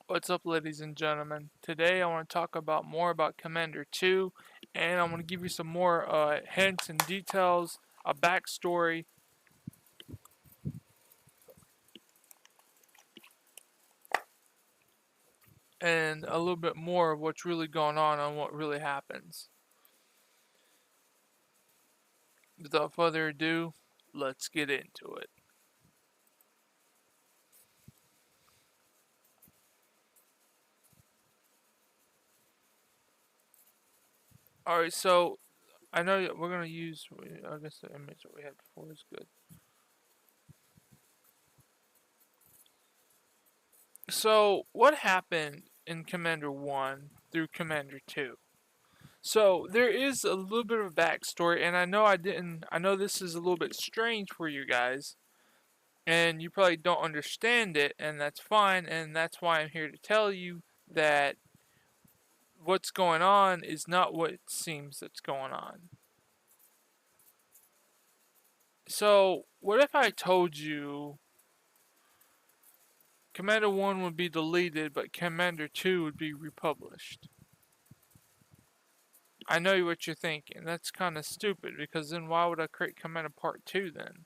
What's up, ladies and gentlemen? Today I want to talk about more about Commander 2, and I'm going to give you some more hints and details, a backstory, and a little bit more of what's really going on and what really happens. Without further ado, let's get into it. Alright, so I know we're going to use, I guess the image that we had before is good. So, what happened in Commander 1 through Commander 2? So there is a little bit of a backstory, and I know this is a little bit strange for you guys, and you probably don't understand it, and that's fine, and that's why I'm here to tell you that what's going on is not what it seems that's going on. So, what if I told you Commander 1 would be deleted, but Commander 2 would be republished? I know what you're thinking. That's kind of stupid, because then why would I create Commander Part 2 then?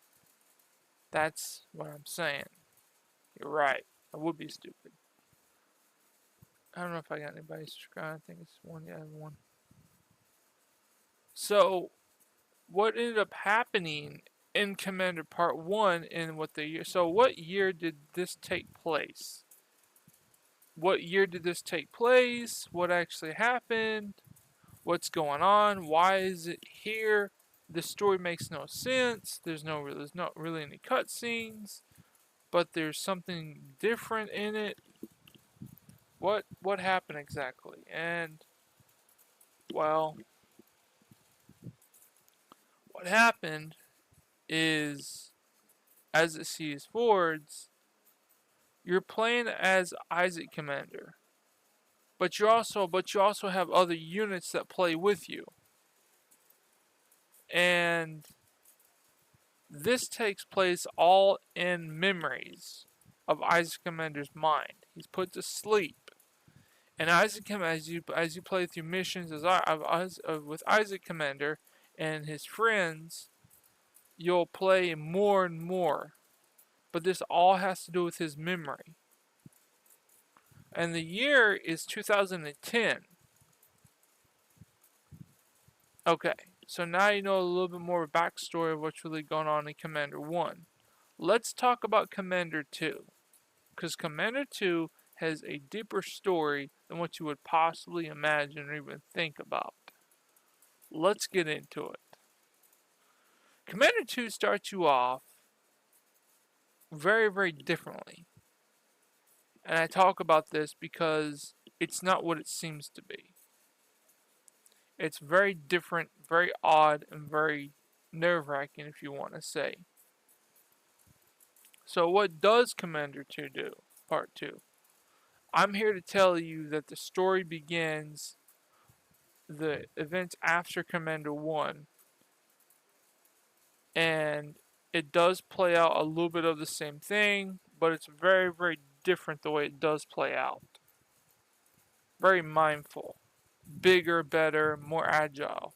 That's what I'm saying. You're right. I would be stupid. I don't know if I got anybody subscribed. I think it's one. Yeah, one. So, what ended up happening in Commander Part 1 in what the year. So, what year did this take place? What year did this take place? What actually happened? What's going on? Why is it here? The story makes no sense. There's not really any cutscenes, but there's something different in it. What happened exactly? And well, what happened is, as it sees forwards, you're playing as Isaac Commander, but you also have other units that play with you, and this takes place all in memories of Isaac Commander's mind. He's put to sleep, and as you play through missions with Isaac Commander and his friends, you'll play more and more. But this all has to do with his memory. And the year is 2010. Okay, so now you know a little bit more of a backstory of what's really going on in Commander 1. Let's talk about Commander 2. Because Commander 2 has a deeper story than what you would possibly imagine or even think about. Let's get into it. Commander 2 starts you off very, very differently. And I talk about this because it's not what it seems to be. It's very different, very odd, and very nerve-wracking, if you want to say. So what does Commander 2 do? Part 2. I'm here to tell you that the story begins the events after Commander 1, and it does play out a little bit of the same thing, but it's very, very different the way it does play out. Very mindful. Bigger, better, more agile.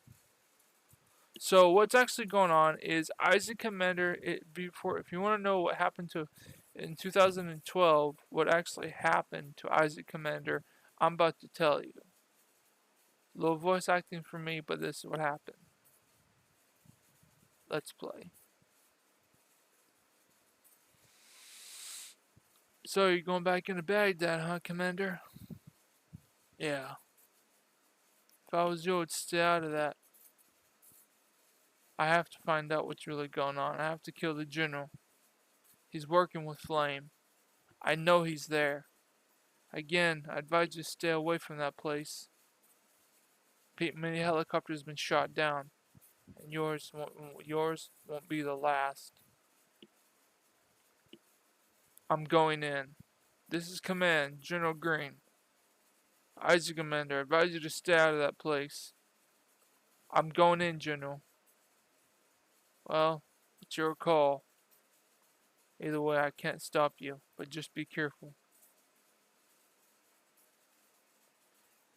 So what's actually going on is Isaac Commander. If you want to know what happened to in 2012, what actually happened to Isaac Commander, I'm about to tell you. Little voice acting for me, but this is what happened. Let's play. So you're going back into Baghdad, huh, Commander? Yeah. If I was you, I'd stay out of that. I have to find out what's really going on. I have to kill the general. He's working with Flame. I know he's there. Again, I advise you to stay away from that place. Many helicopters have been shot down, and yours won't be the last. I'm going in. This is Command, General Green. Isaac Commander, I advise you to stay out of that place. I'm going in, General. Well, it's your call. Either way, I can't stop you, but just be careful.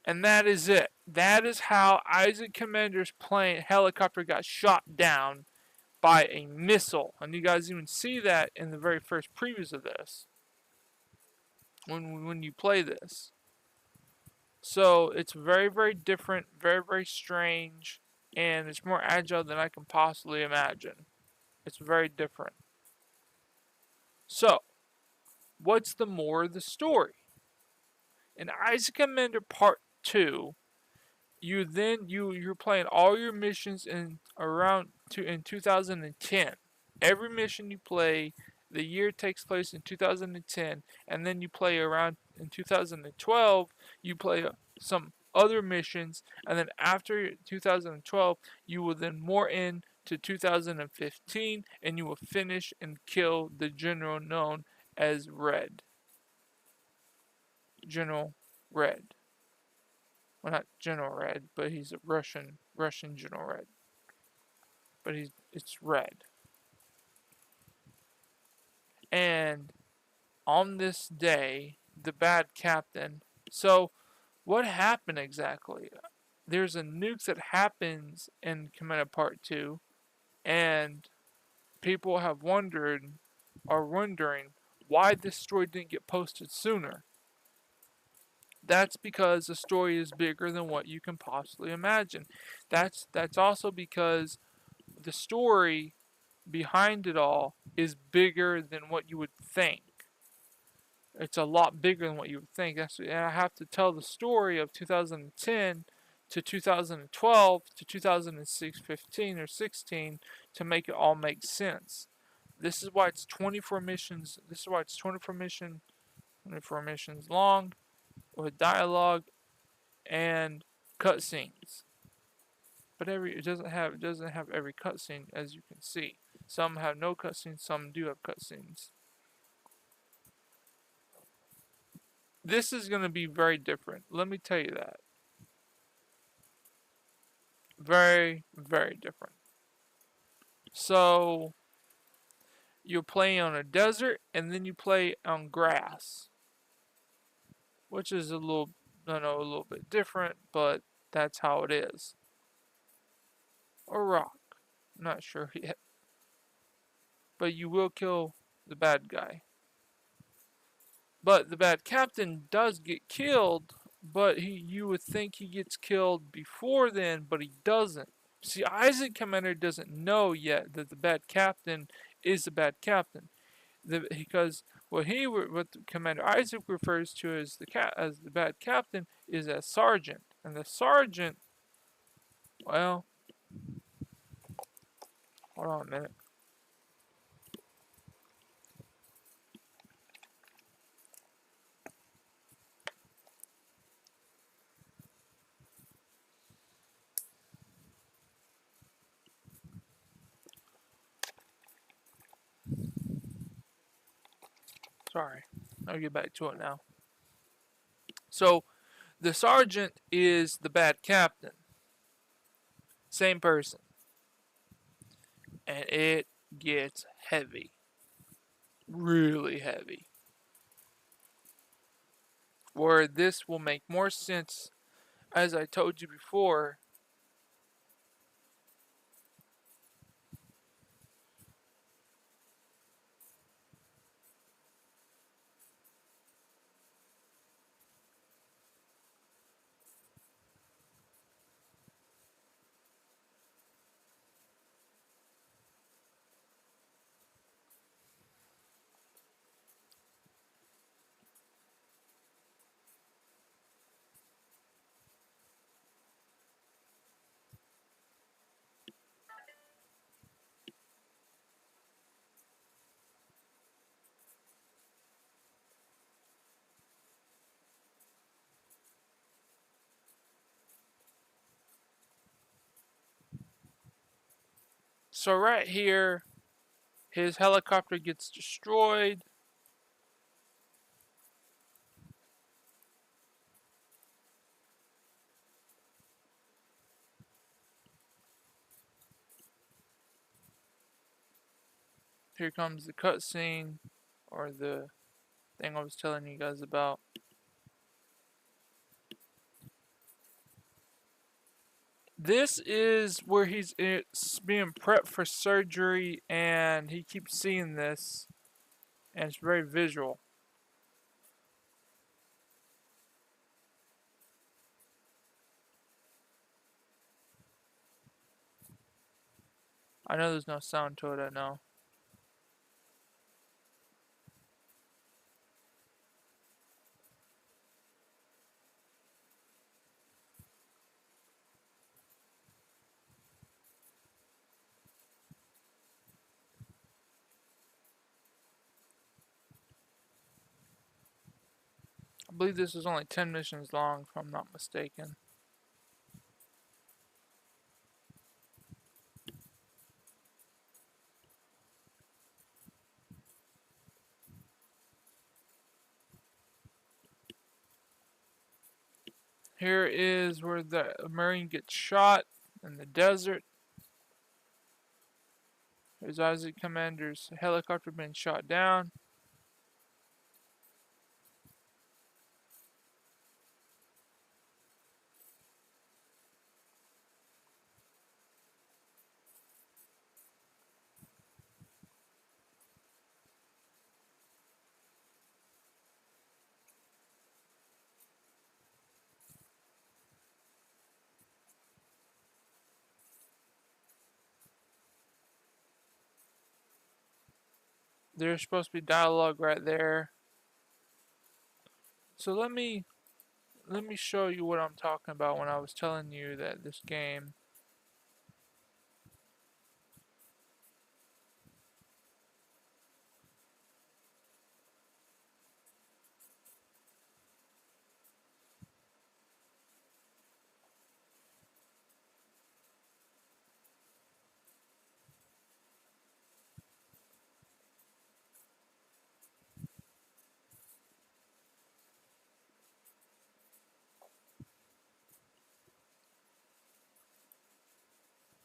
And that is it. That is how Isaac Commander's plane helicopter got shot down by a missile. And you guys even see that in the very first previews of this. When you play this. So it's very, very different, very, very strange, and it's more agile than I can possibly imagine. It's very different. So, what's the more of the story? In Isaac Commander Part 2, you're playing all your missions in 2010. Every mission you play, the year takes place in 2010, and then you play around in 2012. You play some other missions, and then after 2012, you will then more in to 2015, and you will finish and kill the general known as Red. General Red. Well, not General Red, but he's a Russian General Red. But it's Red. And on this day, the bad captain. So, what happened exactly? There's a nuke that happens in Commander Part 2, and people are wondering why this story didn't get posted sooner. That's because the story is bigger than what you can possibly imagine. That's also because the story behind it all is bigger than what you would think. It's a lot bigger than what you would think. And I have to tell the story of 2010 to 2012 to 2015 or 16 to make it all make sense. This is why it's 24 missions. This is why it's 24 missions long with dialogue and cutscenes. But it doesn't have every cutscene, as you can see. Some have no cutscenes, some do have cutscenes. This is going to be very different. Let me tell you that. Very, very different. So, you play on a desert, and then you play on grass, which is a little bit different, but that's how it is. Or rock, not sure yet. But you will kill the bad guy. But the bad captain does get killed, but you would think he gets killed before then, but he doesn't. See, Isaac Commander doesn't know yet that the bad captain is the bad captain, because what Commander Isaac refers to as the bad captain is a sergeant, and the sergeant, well, hold on a minute. Sorry, I'll get back to it now. So, the sergeant is the bad captain. Same person. And it gets heavy. Really heavy. Where this will make more sense, as I told you before. So right here, his helicopter gets destroyed. Here comes the cutscene, or the thing I was telling you guys about. This is where it's being prepped for surgery, and he keeps seeing this, and it's very visual. I know there's no sound to it, I know. I believe this is only 10 missions long, if I'm not mistaken. Here is where the Marine gets shot in the desert. There's Isaac Commander's helicopter being shot down. There's supposed to be dialogue right there. So let me show you what I'm talking about when I was telling you that this game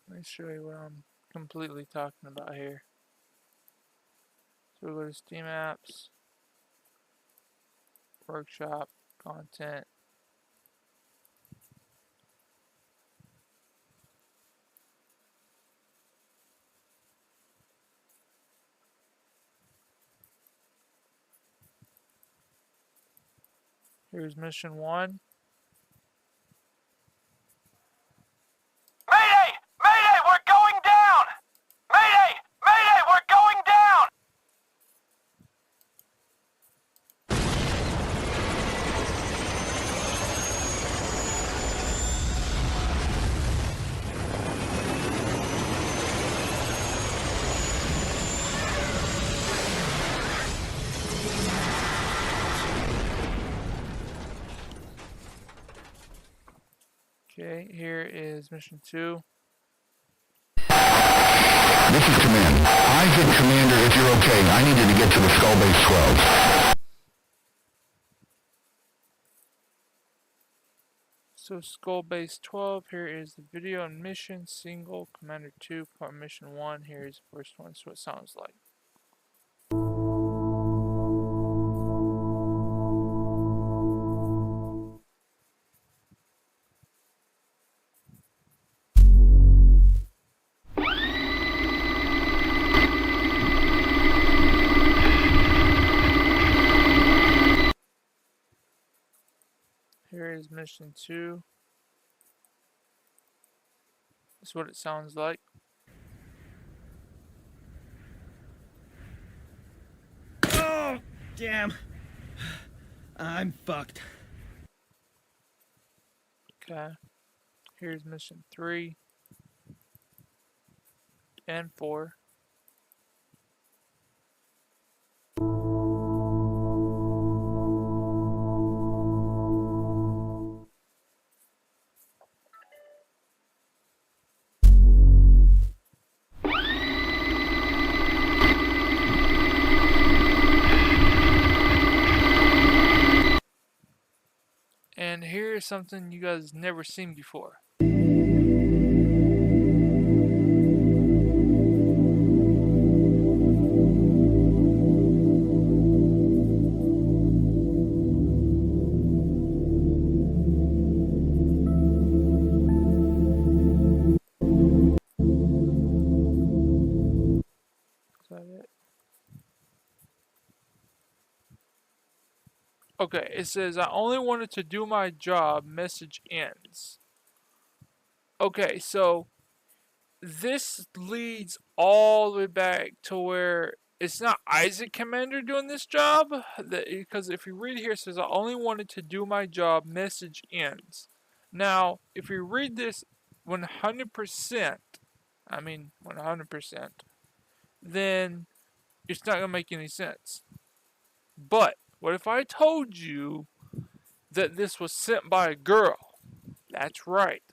let me show you what I'm completely talking about here. So we go to Steam Apps, Workshop, Content. Here's Mission 1. Mayday! Mayday! We're going down! Mayday! Mayday! We're going down! Okay, here is Mission 2. This is Command. Isaac, Commander, if you're okay, I need you to get to the Skull Base 12. So Skull Base 12, here is the video and mission, single, Commander 2, part mission 1, here is the first one, so it sounds like. Here is mission 2. This is what it sounds like. Oh, damn. I'm fucked. Okay. Here's mission 3 and 4. And here's something you guys never seen before. Okay, it says, I only wanted to do my job, message ends. Okay, so this leads all the way back to where it's not Isaac Commander doing this job. Because if you read here, it says, I only wanted to do my job, message ends. Now, if you read this 100%, I mean 100%, then it's not going to make any sense. But, what if I told you that this was sent by a girl? That's right.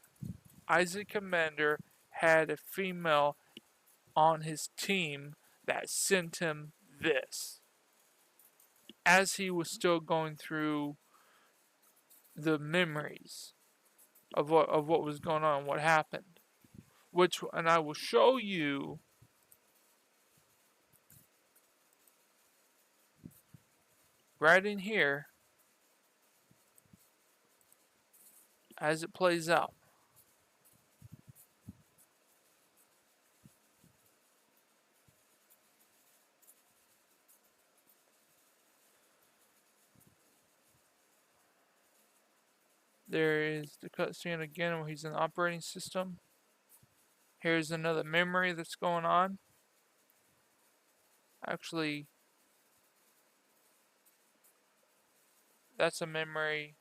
Isaac Commander had a female on his team that sent him this as he was still going through the memories of what was going on, what happened. And I will show you right in here as it plays out. There is the cutscene again where he's in the operating system. Here's another memory that's going on. Actually, that's a memory.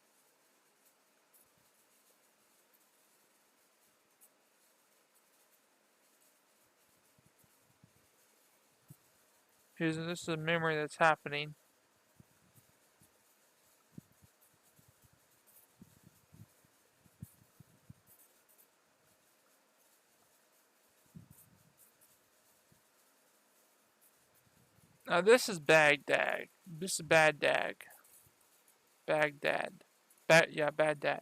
This is a memory that's happening. Now this is Baghdad. This is Baghdad. Baghdad. Baghdad.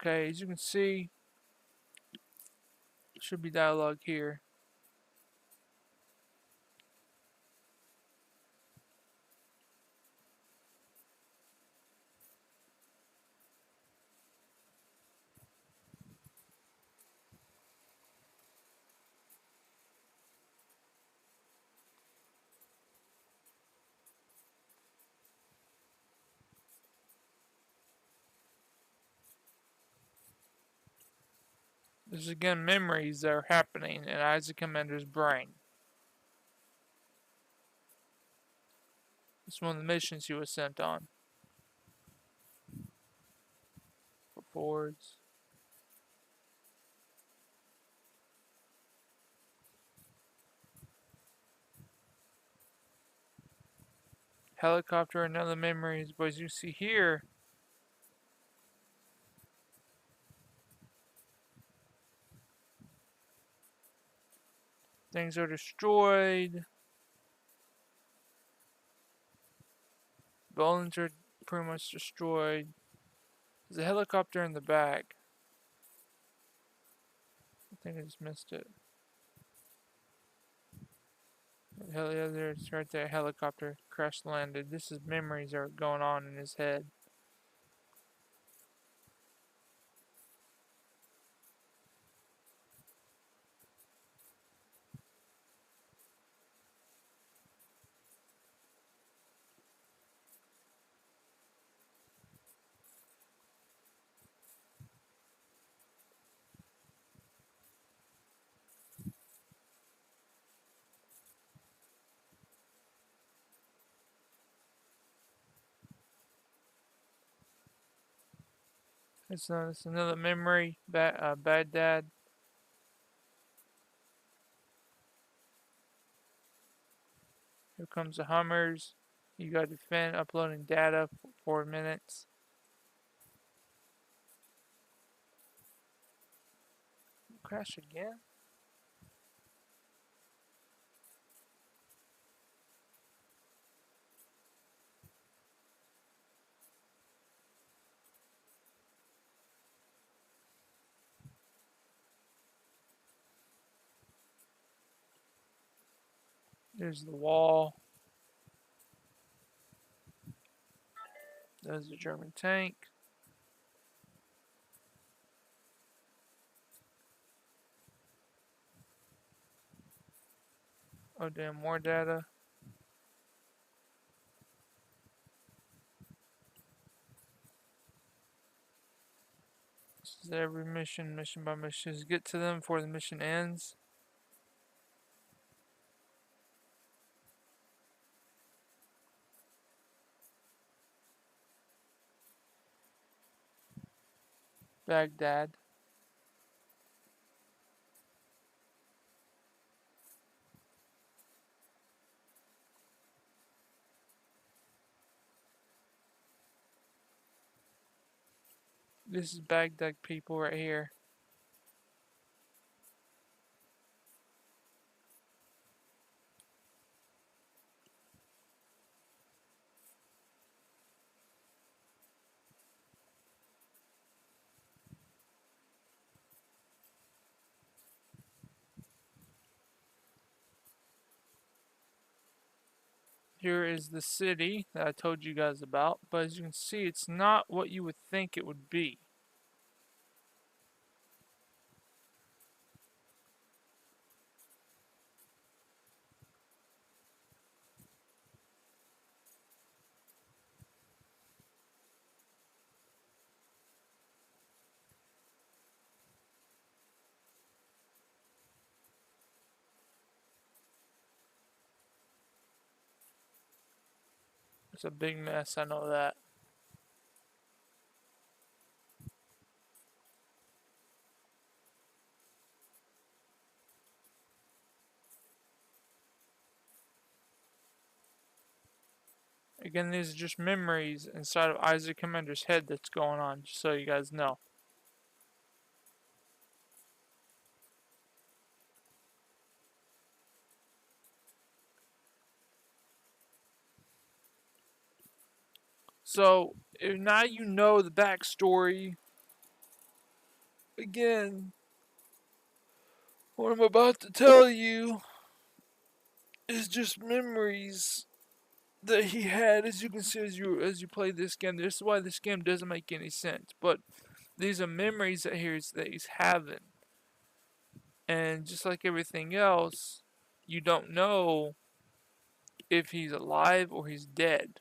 Okay, as you can see, should be dialogue here. This is again memories that are happening in Isaac Commander's brain. It's one of the missions he was sent on. Forwards. Helicopter, another memories, but as you see here, things are destroyed. Buildings are pretty much destroyed. There's a helicopter in the back. I think I just missed it. Hell yeah, there's right there. Helicopter crash landed. This is memories that are going on in his head. It's another memory. Bad Dad. Here comes the Hummers. You got to defend uploading data for 4 minutes. Crash again? There's the wall. There's the German tank. Oh damn, more data. This is every mission by mission. Just get to them before the mission ends. Baghdad. This is Baghdad people right here. Here is the city that I told you guys about, but as you can see, it's not what you would think it would be. It's a big mess, I know that. Again, these are just memories inside of Isaac Commander's head that's going on, just so you guys know. So, if now you know the backstory. Again, what I'm about to tell you is just memories that he had, as you can see as you play this game. This is why this game doesn't make any sense. But these are memories that he's having. And just like everything else, you don't know if he's alive or he's dead.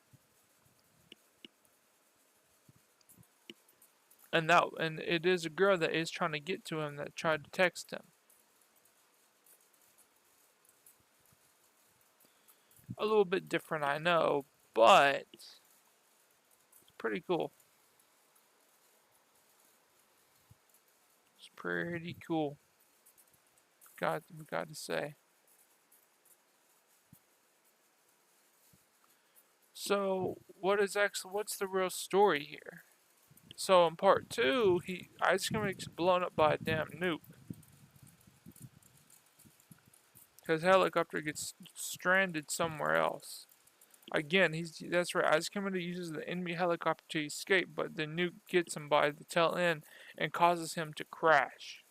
And it is a girl that is trying to get to him that tried to text him. A little bit different, I know, but it's pretty cool. It's pretty cool. We got to say. So, what's the real story here? So in part 2, Isaac gets blown up by a damn nuke. His helicopter gets stranded somewhere else. Again, that's right. Isaac Commander uses the enemy helicopter to escape, but the nuke gets him by the tail end and causes him to crash.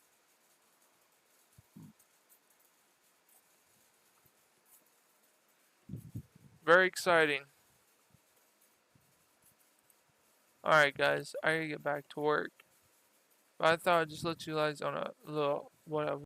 Very exciting. Alright guys, I gotta get back to work. But I thought I'd just let you guys on a little whatever.